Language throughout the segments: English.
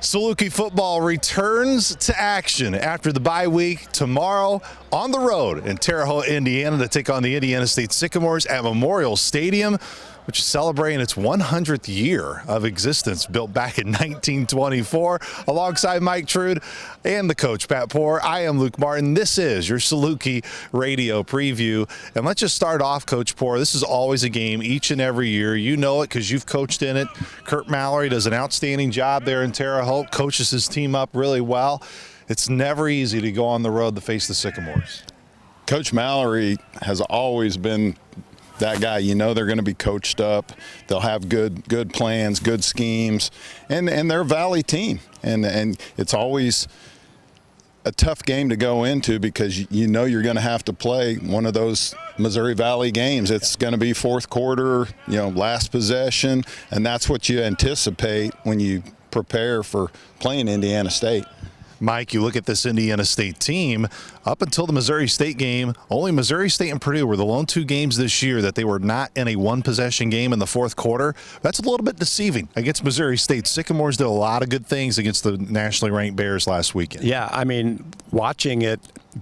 Saluki football returns to action after the bye week tomorrow on the road in Terre Haute, Indiana to take on the Indiana State Sycamores at Memorial Stadium, which is celebrating its 100th year of existence, built back in 1924. Alongside Mike Trude and the coach, Pat Poor, I am Luke Martin. This is your Saluki radio preview. And let's just start off, Coach Poor. This is always a game each and every year. You know it because you've coached in it. Kurt Mallory does an outstanding job there in Terre Haute, coaches his team up really well. It's never easy to go on the road to face the Sycamores. Coach Mallory has always been that guy. You know they're going to be coached up. They'll have good plans, good schemes, and they're a Valley team. And it's always a tough game to go into because you know you're going to have to play one of those Missouri Valley games. It's going to be fourth quarter, last possession, and that's what you anticipate when you prepare for playing Indiana State. Mike, you look at this Indiana State team, up until the Missouri State game, only Missouri State and Purdue were the lone two games this year that they were not in a one-possession game in the fourth quarter. That's a little bit deceiving against Missouri State. Sycamores did a lot of good things against the nationally ranked Bears last weekend. Yeah, I mean, watching it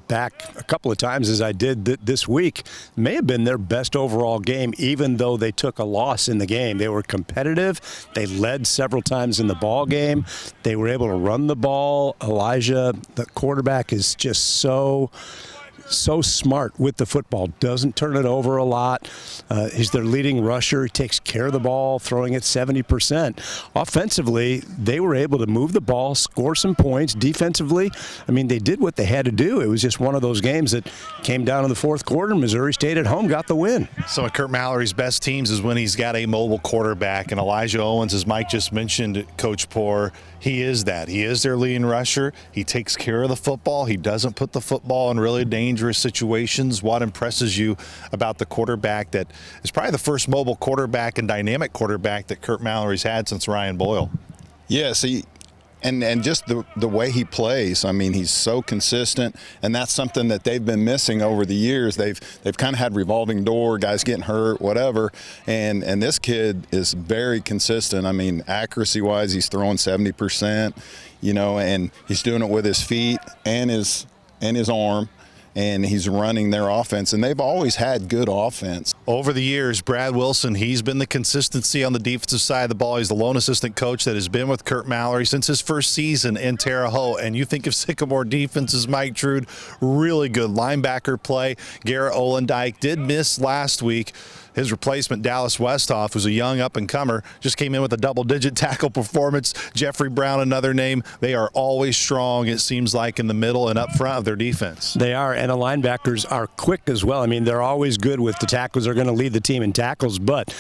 back a couple of times as I did this week, may have been their best overall game, even though they took a loss in the game. They were competitive. They led several times in the ball game. They were able to run the ball. Elijah, the quarterback, is just so smart with the football, doesn't turn it over a lot. He's their leading rusher. He takes care of the ball, throwing it 70%. Offensively, they were able to move the ball, score some points. Defensively, I mean, they did what they had to do. It was just one of those games that came down in the fourth quarter. Missouri State at home got the win. Some of Kurt Mallory's best teams is when he's got a mobile quarterback, and Elijah Owens, as Mike just mentioned, Coach Poor, he is that. He is their leading rusher. He takes care of the football. He doesn't put the football in really dangerous situations. What impresses you about the quarterback that is probably the first mobile quarterback and dynamic quarterback that Kurt Mallory's had since Ryan Boyle? Yeah, see, and just the way he plays, I mean, he's so consistent, and that's something that they've been missing over the years. They've kind of had revolving door, guys getting hurt, whatever, and this kid is very consistent. I mean, accuracy-wise, he's throwing 70%, and he's doing it with his feet and his arm. And he's running their offense, and they've always had good offense. Over the years, Brad Wilson, he's been the consistency on the defensive side of the ball. He's the lone assistant coach that has been with Kurt Mallory since his first season in Terre Haute. And you think of Sycamore defenses, Mike Trude, really good linebacker play. Garrett Olendike did miss last week. His replacement, Dallas Westhoff, who's a young up-and-comer, just came in with a double-digit tackle performance. Jeffrey Brown, another name. They are always strong, it seems like, in the middle and up front of their defense. They are, and the linebackers are quick as well. I mean, they're always good with the tackles. They're going to lead the team in tackles, but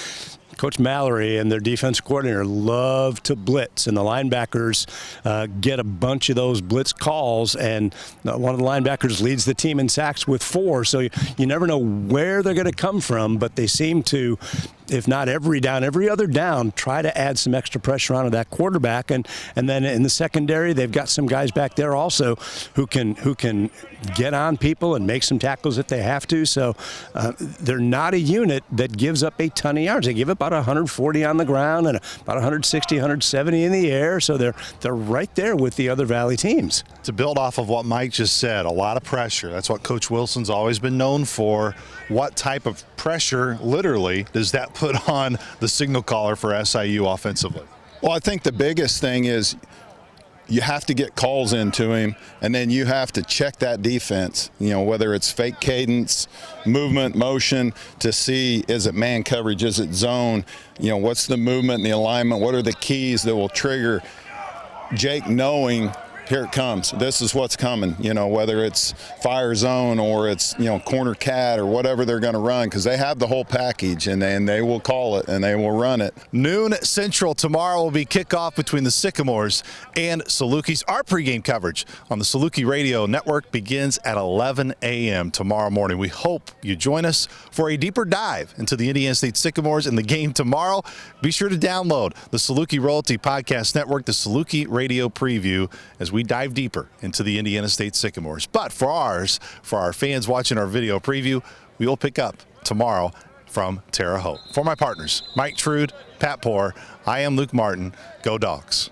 Coach Mallory and their defense coordinator love to blitz, and the linebackers get a bunch of those blitz calls, and one of the linebackers leads the team in sacks with 4, so you never know where they're going to come from, but they seem to, if not every down, every other down, try to add some extra pressure onto that quarterback, and then in the secondary, they've got some guys back there also who can get on people and make some tackles if they have to, so they're not a unit that gives up a ton of yards. They give up about 140 on the ground and about 160, 170 in the air, so they're right there with the other Valley teams. To build off of what Mike just said, a lot of pressure. That's what Coach Wilson's always been known for. What type of pressure, literally, does that put on the signal caller for SIU offensively? Well, I think the biggest thing is you have to get calls into him, and then you have to check that defense, whether it's fake cadence, movement, motion, to see, is it man coverage, is it zone, what's the movement and the alignment, what are the keys that will trigger Jake knowing, here it comes, this is what's coming, whether it's fire zone or it's, corner cat or whatever they're going to run, because they have the whole package, and they will call it and they will run it. Noon Central tomorrow will be kickoff between the Sycamores and Salukis. Our pregame coverage on the Saluki Radio Network begins at 11 a.m. tomorrow morning. We hope you join us for a deeper dive into the Indiana State Sycamores and the game tomorrow. Be sure to download the Saluki Royalty Podcast Network, the Saluki Radio Preview, as we dive deeper into the Indiana State Sycamores. But for our fans watching our video preview, we will pick up tomorrow from Terre Haute. For my partners, Mike Trude, Pat Poor, I am Luke Martin. Go Dogs.